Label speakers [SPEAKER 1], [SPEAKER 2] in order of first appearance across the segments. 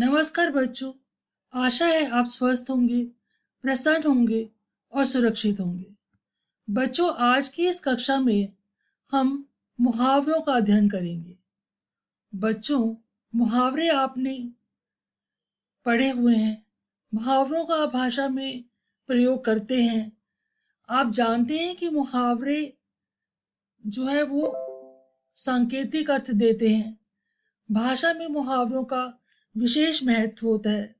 [SPEAKER 1] नमस्कार बच्चों। आशा है आप स्वस्थ होंगे, प्रसन्न होंगे और सुरक्षित होंगे। बच्चों, आज की इस कक्षा में हम मुहावरों का अध्ययन करेंगे। बच्चों, मुहावरे आपने पढ़े हुए हैं। मुहावरों का आप भाषा में प्रयोग करते हैं। आप जानते हैं कि मुहावरे जो है वो सांकेतिक अर्थ देते हैं। भाषा में मुहावरों का विशेष महत्व होता है।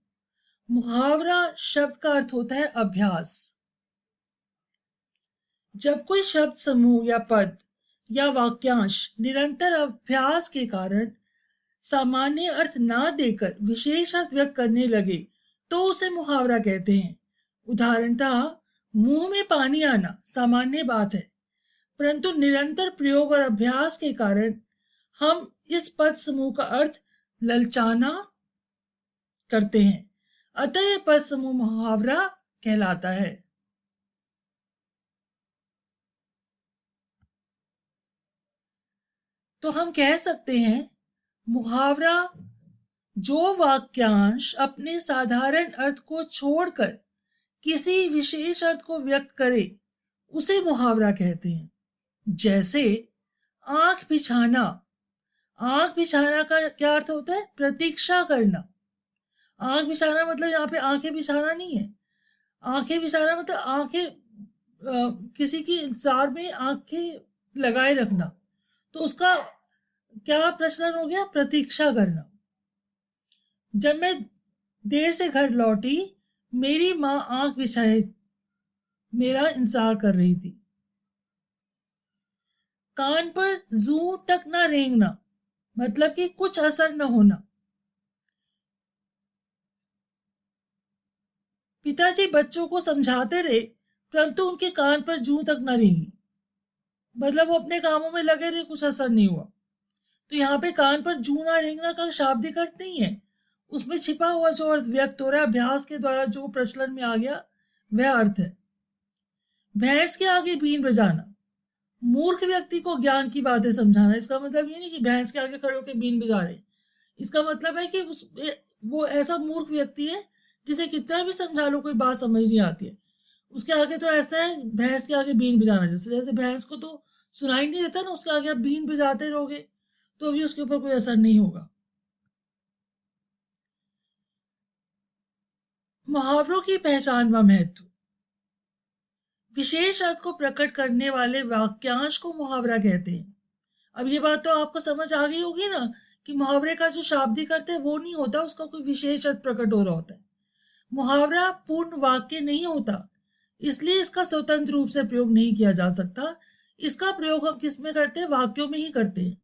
[SPEAKER 1] मुहावरा शब्द का अर्थ होता है अभ्यास। जब कोई शब्द समूह या पद या वाक्यांश निरंतर अभ्यास के कारण सामान्य अर्थ ना देकर विशेष अर्थ व्यक्त करने लगे तो उसे मुहावरा कहते हैं। उदाहरणतः मुंह में पानी आना सामान्य बात है, परंतु निरंतर प्रयोग और अभ्यास के कारण हम इस पद समूह का अर्थ ललचाना करते हैं। अतः यह पद समूह मुहावरा कहलाता है। तो हम कह सकते हैं मुहावरा जो वाक्यांश अपने साधारण अर्थ को छोड़कर किसी विशेष अर्थ को व्यक्त करे उसे मुहावरा कहते हैं। जैसे आंख बिछाना। आंख बिछाना का क्या अर्थ होता है? प्रतीक्षा करना। आंख बिछाना मतलब यहाँ पे आंखें बिछाना नहीं है। आंखें बिछाना मतलब आंखें किसी की इंतजार में आंखें लगाए रखना। तो उसका क्या प्रचलन हो गया? प्रतीक्षा करना। जब मैं देर से घर लौटी, मेरी माँ आंख बिछाए मेरा इंतजार कर रही थी। कान पर जू तक ना रेंगना मतलब कि कुछ असर न होना। पिताजी बच्चों को समझाते रहे, परंतु उनके कान पर जू तक न रेंगी। मतलब वो अपने कामों में लगे रहे, कुछ असर नहीं हुआ। तो यहाँ पे कान पर जू ना रेंगना का शाब्दिक अर्थ नहीं है। उसमें छिपा हुआ जो अर्थ व्यक्त हो रहा है अभ्यास के द्वारा जो प्रचलन में आ गया वह अर्थ है। भैंस के आगे बीन बजाना। मूर्ख व्यक्ति को ज्ञान की बातें समझाना। इसका मतलब ये नहीं कि भैंस के आगे खड़े होकर बीन बजा रहे। इसका मतलब है कि वो ऐसा मूर्ख व्यक्ति है जिसे कितना भी समझा लो कोई बात समझ नहीं आती है। उसके आगे तो ऐसा है, भैंस के आगे बीन बजाना। जैसे जैसे भैंस को तो सुनाई नहीं देता ना, उसके आगे आप बीन बजाते रहोगे तो भी उसके ऊपर कोई असर नहीं होगा। मुहावरों की पहचान व महत्व। विशेष अर्थ को प्रकट करने वाले वाक्यांश को मुहावरा कहते हैं। अब ये बात तो आपको समझ आ गई होगी ना कि मुहावरे का जो शाब्दिक अर्थ है वो नहीं होता, उसका कोई विशेष अर्थ प्रकट हो रहा होता है। मुहावरा पूर्ण वाक्य नहीं होता, इसलिए इसका स्वतंत्र रूप से प्रयोग नहीं किया जा सकता। इसका प्रयोग हम किस में करते हैं? वाक्यों में ही करते हैं।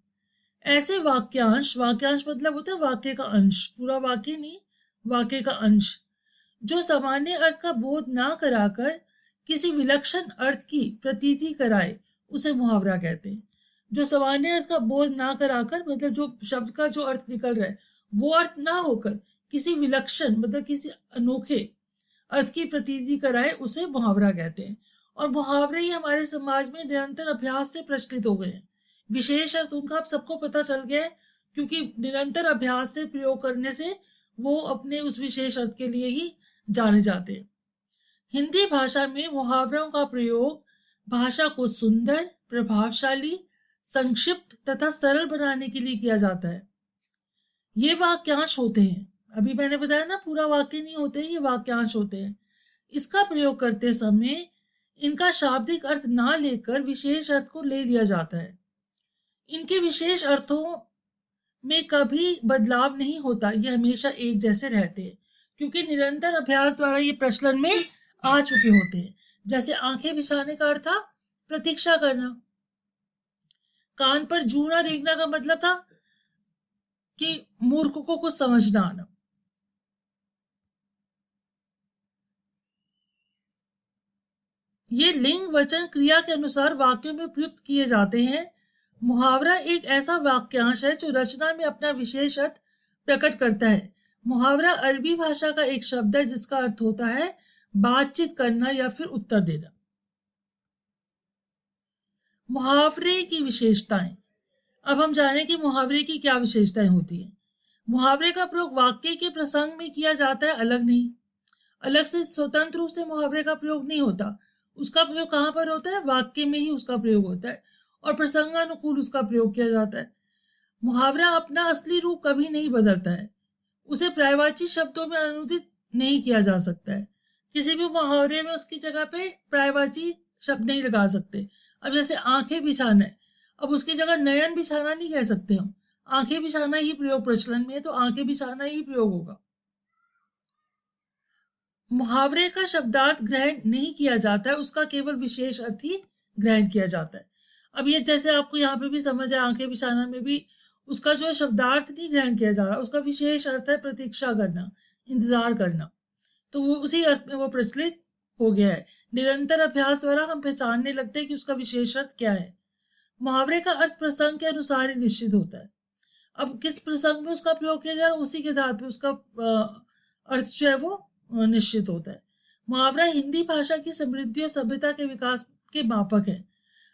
[SPEAKER 1] ऐसे वाक्यांश, वाक्यांश मतलब होता है वाक्य का अंश, पूरा वाक्य नहीं, वाक्य का अंश, जो सामान्य अर्थ का बोध ना कराकर किसी विलक्षण अर्थ की प्रतीति कराए उसे मुहावरा कहते हैं। जो सामान्य अर्थ का बोध ना कराकर मतलब जो शब्द का जो अर्थ निकल रहा है वो अर्थ ना होकर किसी विलक्षण मतलब किसी अनोखे अर्थ की प्रतीति कराए उसे मुहावरा कहते हैं। और मुहावरे ही हमारे समाज में निरंतर अभ्यास से प्रचलित हो गए हैं। विशेष अर्थ उनका अब सबको पता चल गया है, क्योंकि निरंतर अभ्यास से प्रयोग करने से वो अपने उस विशेष अर्थ के लिए ही जाने जाते हैं। हिंदी भाषा में मुहावरों का प्रयोग भाषा को सुंदर, प्रभावशाली, संक्षिप्त तथा सरल बनाने के लिए किया जाता है। ये वाक्यांश होते हैं, अभी मैंने बताया ना पूरा वाक्य नहीं होते, ये वाक्यांश होते हैं। इसका प्रयोग करते समय इनका शाब्दिक अर्थ ना लेकर विशेष अर्थ को ले लिया जाता है। इनके विशेष अर्थों में कभी बदलाव नहीं होता, ये हमेशा एक जैसे रहते हैं, क्योंकि निरंतर अभ्यास द्वारा ये प्रचलन में आ चुके होते हैं। जैसे आंखें बिछाने का अर्थ था प्रतीक्षा करना। कान पर जूना रेंगना का मतलब था कि मूर्ख को कुछ समझ ना आना। ये लिंग वचन क्रिया के अनुसार वाक्यों में प्रयुक्त किए जाते हैं। मुहावरा एक ऐसा वाक्यांश है जो रचना में अपना विशेष अर्थ प्रकट करता है। मुहावरा अरबी भाषा का एक शब्द है जिसका अर्थ होता है बातचीत करना या फिर उत्तर देना। मुहावरे की विशेषताएं। अब हम जानें कि मुहावरे की क्या विशेषताएं होती हैं। मुहावरे का प्रयोग वाक्य के प्रसंग में किया जाता है, अलग नहीं। अलग से स्वतंत्र रूप से मुहावरे का प्रयोग नहीं होता। उसका प्रयोग कहाँ पर होता है? वाक्य में ही उसका प्रयोग होता है और प्रसंगानुकूल उसका प्रयोग किया जाता है। मुहावरा अपना असली रूप कभी नहीं बदलता है। उसे पर्यायवाची शब्दों में अनुदित नहीं किया जा सकता है। किसी भी मुहावरे में उसकी जगह पे पर्यायवाची शब्द नहीं लगा सकते। अब जैसे आंखें बिछाना है, अब उसकी जगह नयन बिछाना नहीं कह सकते हम। आंखें बिछाना ही प्रयोग प्रचलन में है, तो आंखें बिछाना ही प्रयोग होगा। मुहावरे का शब्दार्थ ग्रहण नहीं किया जाता है, उसका केवल विशेष अर्थ ही ग्रहण किया जाता है। अब ये जैसे आपको यहाँ पे भी समझ है, आंखें बिछाना में भी उसका जो शब्दार्थ नहीं ग्रहण किया जा रहा, उसका विशेष अर्थ है प्रतीक्षा करना, इंतजार करना। तो वो उसी अर्थ में वो प्रचलित हो गया है। निरंतर अभ्यास द्वारा हम पहचानने लगते हैं कि उसका विशेष अर्थ क्या है। मुहावरे का अर्थ प्रसंग के अनुसार ही निश्चित होता है। अब किस प्रसंग में उसका प्रयोग किया जा रहा है, उसी के आधार पर उसका अर्थ जो है वो निश्चित होता है। मुहावरा हिंदी भाषा की समृद्धि और सभ्यता के विकास के मापक है।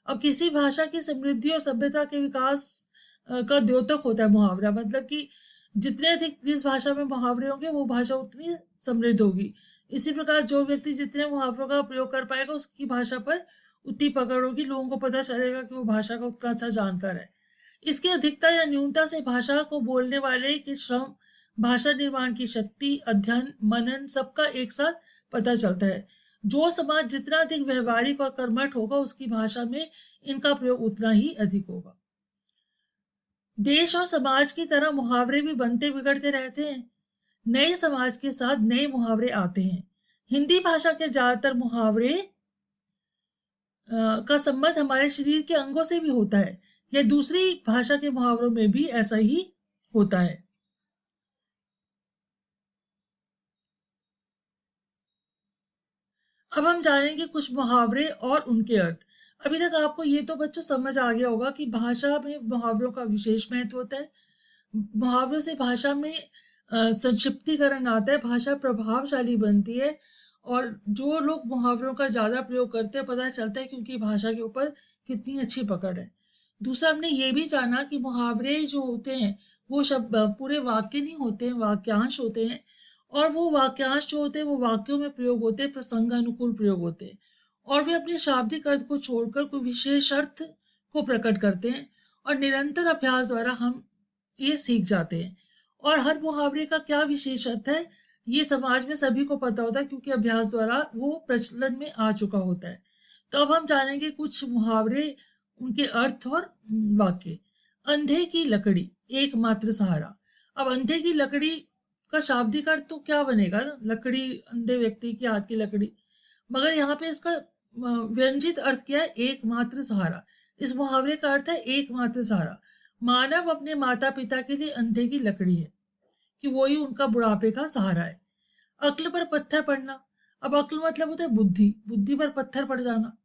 [SPEAKER 1] अब किसी भाषा की समृद्धि और सभ्यता के विकास का द्योतक होता है मुहावरा। मतलब कि जितने अधिक जिस भाषा में मुहावरे होंगे वो भाषा उतनी समृद्ध होगी। इसी प्रकार जो व्यक्ति जितने मुहावरों का प्रयोग कर पाएगा उसकी भाषा पर उतनी पकड़ होगी, लोगों को पता चलेगा कि वो भाषा का उतना अच्छा जानकार है। इसकी अधिकता या न्यूनता से भाषा को बोलने वाले के श्रम, भाषा निर्माण की शक्ति, अध्ययन, मनन सबका एक साथ पता चलता है। जो समाज जितना अधिक व्यवहारिक और कर्मठ होगा उसकी भाषा में इनका प्रयोग उतना ही अधिक होगा। देश और समाज की तरह मुहावरे भी बनते बिगड़ते रहते हैं। नए समाज के साथ नए मुहावरे आते हैं। हिंदी भाषा के ज्यादातर मुहावरे का संबंध हमारे शरीर के अंगों से भी होता है, या दूसरी भाषा के मुहावरों में भी ऐसा ही होता है। अब हम जानेंगे कुछ मुहावरे और उनके अर्थ। अभी तक आपको ये तो बच्चों समझ आ गया होगा कि भाषा में मुहावरों का विशेष महत्व होता है। मुहावरों से भाषा में संक्षिप्तीकरण आता है, भाषा प्रभावशाली बनती है, और जो लोग मुहावरों का ज़्यादा प्रयोग करते हैं पता चलता है क्योंकि भाषा के ऊपर कितनी अच्छी पकड़ है। दूसरा, हमने ये भी जाना कि मुहावरे जो होते हैं वो शब्द पूरे वाक्य नहीं होते हैं, वाक्यांश होते हैं, और वो वाक्यांश जो होते हैं वो वाक्यों में प्रयोग होते हैं, प्रसंगानुकूल प्रयोग होते हैं, और वे अपने शाब्दिक अर्थ को छोड़कर कोई विशेष अर्थ को प्रकट करते हैं, और निरंतर अभ्यास द्वारा हम ये सीख जाते हैं। और हर मुहावरे का क्या विशेष अर्थ है ये समाज में सभी को पता होता है क्योंकि अभ्यास द्वारा वो प्रचलन में आ चुका होता है। तो अब हम जानेंगे कुछ मुहावरे, उनके अर्थ और वाक्य। अंधे की लकड़ी एकमात्र सहारा। अब अंधे की लकड़ी का शाब्दिक अर्थ तो क्या बनेगा ना, लकड़ी, अंधे व्यक्ति की हाथ की लकड़ी, मगर यहाँ पे इसका व्यंजित अर्थ क्या है? एकमात्र सहारा। इस मुहावरे का अर्थ है एकमात्र सहारा। मानव अपने माता पिता के लिए अंधे की लकड़ी है कि वो ही उनका बुढ़ापे का सहारा है। अक्ल पर पत्थर पड़ना। अब अक्ल मतलब होता है बुद्धि, बुद्धि पर पत्थर पड़ जाना।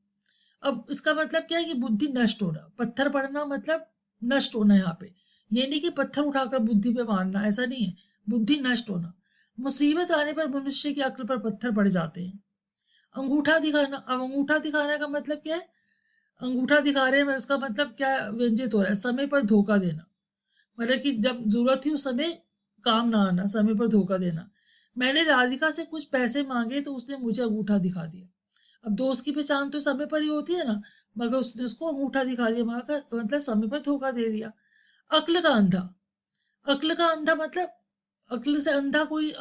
[SPEAKER 1] अब इसका मतलब क्या है कि बुद्धि नष्ट होना, पत्थर पड़ना मतलब नष्ट होना। यहाँ पे ये नहीं कि पत्थर उठाकर बुद्धि पे मारना, ऐसा नहीं है, बुद्धि नष्ट होना। मुसीबत आने पर मनुष्य की अक्ल पर पत्थर पड़ जाते हैं। अंगूठा दिखाना। अब अंगूठा दिखाने का मतलब क्या है? अंगूठा दिखा रहे हैं, उसका मतलब क्या व्यंजित हो रहा है? समय पर धोखा देना। मतलब कि जब जरूरत थी उस समय काम ना आना, समय पर धोखा देना। मैंने राधिका से कुछ पैसे मांगे तो उसने मुझे अंगूठा दिखा दिया। अब दोस्त की पहचान तो समय पर ही होती है ना, मगर उसने उसको अंगूठा दिखा दिया, मतलब समय पर धोखा दे दिया। अक्ल का अंधा। अक्ल का अंधा मतलब अक्ल से अंधा कोई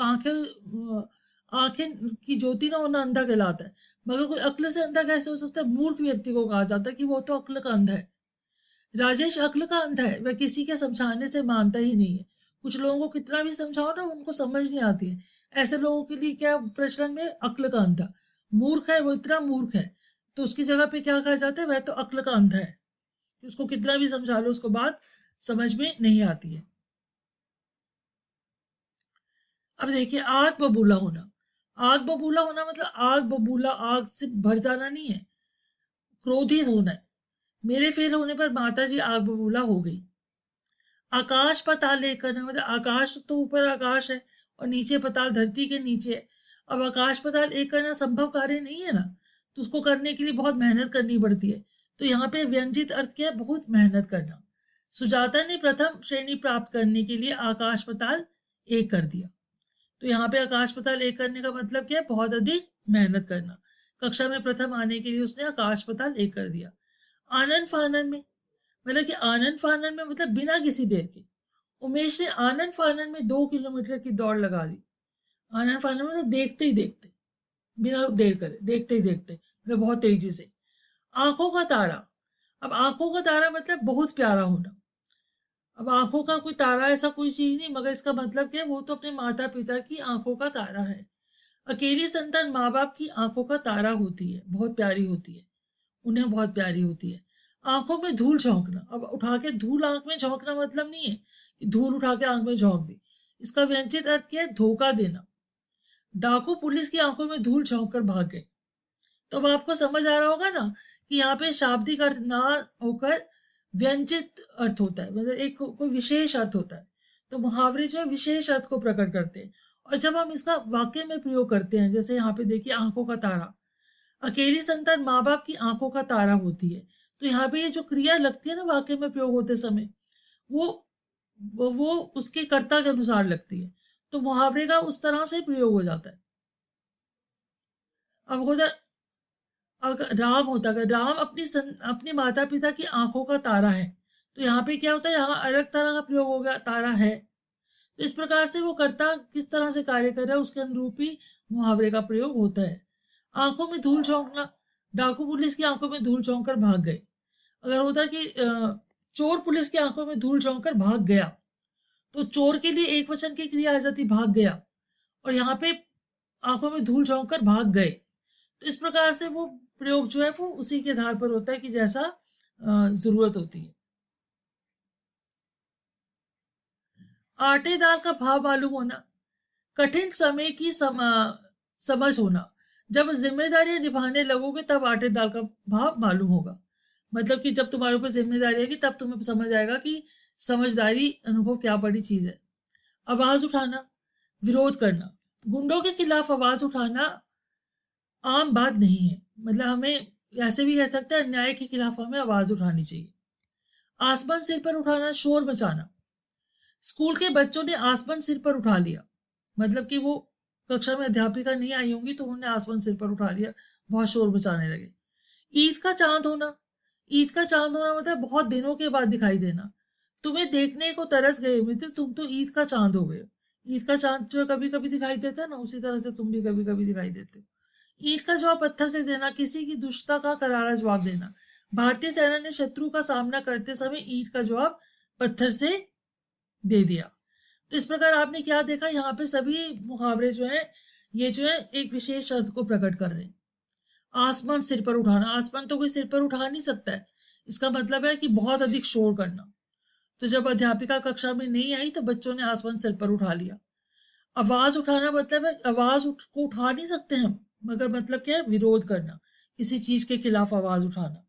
[SPEAKER 1] आंखें की ज्योति ना होना अंधा कहलाता है, मगर कोई अक्ल से अंधा कैसे हो सकता है? मूर्ख व्यक्ति को कहा जाता है कि वो तो अक्ल का अंधा है। राजेश अक्ल का अंधा है, वह किसी के समझाने से मानता ही नहीं है। कुछ लोगों को कितना भी समझाओ ना उनको समझ नहीं आती है। ऐसे लोगों के लिए क्या प्रचलन में? अक्ल का अंधा। मूर्ख है, वो इतना मूर्ख है तो उसकी जगह पे क्या कहा जाता है? वह तो अक्ल का अंधा है, उसको कितना भी समझा लो उसको बात समझ में नहीं आती है। अब देखिए, आग बबूला होना। आग बबूला होना मतलब आग बबूला, आग से भर जाना नहीं है, क्रोधित होना है। मेरे फेल होने पर माता जी आग बबूला हो गई। आकाश पाताल एक करना मतलब आकाश तो ऊपर आकाश है और नीचे पाताल धरती के नीचे है। अब आकाश पाताल एक करना संभव कार्य नहीं है ना, तो उसको करने के लिए बहुत मेहनत करनी पड़ती है। तो यहाँ पे व्यंजित अर्थ क्या है? बहुत मेहनत करना। सुजाता ने प्रथम श्रेणी प्राप्त करने के लिए आकाश पाताल 1 कर दिया। तो यहाँ पे आकाश पाताल 1 करने का मतलब क्या है? बहुत अधिक मेहनत करना। कक्षा में प्रथम आने के लिए उसने आकाश पाताल 1 कर दिया। आनन फानन में, मतलब कि आनन फानन में मतलब बिना किसी देर के उमेश ने आनन फानन में 2 किलोमीटर की दौड़ लगा दी। आनन फानन में मतलब देखते ही देखते, बिना देर करे, देखते ही देखते, मतलब बहुत तेजी से। आंखों का तारा, अब आंखों का तारा मतलब बहुत प्यारा होना। अब आंखों का कोई तारा ऐसा कोई चीज नहीं, मगर इसका मतलब क्या है? वो तो अपने माता पिता की आंखों का तारा है। अकेली संतान माँ बाप की आंखों का तारा होती है, बहुत प्यारी होती है, उन्हें बहुत प्यारी होती है। आंखों में धूल झोंकना, अब उठा के धूल आंख में झोंकना मतलब नहीं है कि धूल उठा के आंख में झोंक दी। इसका व्यंजित अर्थ क्या है? धोखा देना। डाकू पुलिस की आंखों में धूल झोंक कर भाग गए। तो अब आपको समझ आ रहा होगा ना कि यहाँ पे शाब्दिक अर्थ ना होकर व्यंजित अर्थ होता है, मतलब एक कोई विशेष अर्थ होता है। तो मुहावरे जो है विशेष अर्थ को प्रकट करते हैं, और जब हम इसका वाक्य में प्रयोग करते हैं, जैसे यहाँ पे देखिए आंखों का तारा, अकेली संतान माँ बाप की आंखों का तारा होती है। तो यहाँ पे ये जो क्रिया लगती है ना वाक्य में प्रयोग होते समय, वो वो उसके कर्ता के अनुसार लगती है, तो मुहावरे का उस तरह से प्रयोग हो जाता है। अब होता अगर राम होता, अगर राम अपनी माता पिता की आंखों का तारा है, तो यहाँ पे क्या होता है? यहाँ अलग तरह का प्रयोग हो गया, तारा है। तो इस प्रकार से वो कर्ता किस तरह से कार्य कर रहा है उसके अनुरूप ही मुहावरे का प्रयोग होता है। आंखों में धूल झोंकना, डाकू पुलिस की आंखों में धूल झोंक कर भाग गए। अगर होता कि चोर पुलिस की आंखों में धूल झोंक कर भाग गया, तो चोर के लिए एक वचन की क्रिया आ जाती भाग गया, और यहाँ पे आंखों में धूल झोंक कर भाग गए। तो इस प्रकार से वो प्रयोग जो है वो उसी के आधार पर होता है कि जैसा जरूरत होती है। आटे दाल का भाव मालूम होना, कठिन समय की समझ होना। जब जिम्मेदारियां निभाने लगोगे तब आटे दाल का भाव मालूम होगा। मतलब कि जब तुम्हारे ऊपर जिम्मेदारी आएगी तब तुम्हें समझ आएगा कि समझदारी अनुभव क्या बड़ी चीज है। आवाज उठाना, विरोध करना, गुंडों के खिलाफ आवाज उठाना आम बात नहीं है, मतलब हमें ऐसे भी कह सकते हैं अन्याय के खिलाफ हमें आवाज उठानी चाहिए। आसमान सिर पर उठाना, शोर मचाना। स्कूल के बच्चों ने आसमान सिर पर उठा लिया, मतलब कि वो कक्षा में अध्यापिका नहीं आई होंगी तो उन्होंने आसमान सिर पर उठा लिया, बहुत शोर मचाने लगे। ईद का चांद होना, ईद का चांद होना मतलब बहुत दिनों के बाद दिखाई देना। तुम्हें देखने को तरस गए मित्र, तुम तो ईद का चांद हो गए। ईद का चांद जो कभी कभी दिखाई देता है ना, उसी तरह से तुम भी कभी कभी दिखाई देते हो। ईंट का जवाब पत्थर से देना, किसी की दुष्टता का करारा जवाब देना। भारतीय सेना ने शत्रु का सामना करते समय ईंट का जवाब पत्थर से दे दिया। तो इस प्रकार आपने क्या देखा, यहाँ पे सभी मुहावरे जो है ये जो है एक विशेष अर्थ को प्रकट कर रहे हैं। आसमान सिर पर उठाना, आसमान तो कोई सिर पर उठा नहीं सकता है, इसका मतलब है कि बहुत अधिक शोर करना। तो जब अध्यापिका कक्षा में नहीं आई तो बच्चों ने आसमान सिर पर उठा लिया। आवाज उठाना मतलब है आवाज को उठा नहीं सकते हम, मगर मतलब क्या है? विरोध करना, किसी चीज के खिलाफ आवाज उठाना।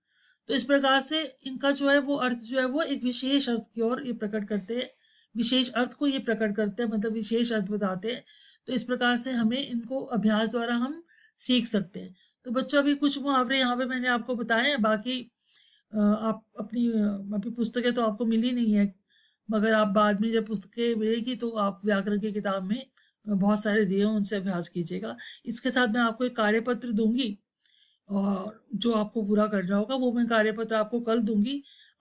[SPEAKER 1] तो इस प्रकार से इनका जो है वो अर्थ जो है वो एक विशेष अर्थ की ओर ये प्रकट करते हैं, विशेष अर्थ को ये प्रकट करते हैं, मतलब विशेष अर्थ बताते हैं। तो इस प्रकार से हमें इनको अभ्यास द्वारा हम सीख सकते हैं। तो बच्चों अभी कुछ मुहावरे यहाँ पे मैंने आपको बताए हैं, बाकी आप अपनी पुस्तकें तो आपको मिली नहीं है, मगर आप बाद में जब पुस्तकें मिलेगी तो आप व्याकरण की किताब में बहुत सारे दिए हैं, उनसे अभ्यास कीजिएगा। इसके साथ मैं आपको एक कार्यपत्र दूंगी, और जो आपको पूरा करना होगा वो मैं कार्यपत्र आपको कल दूंगी।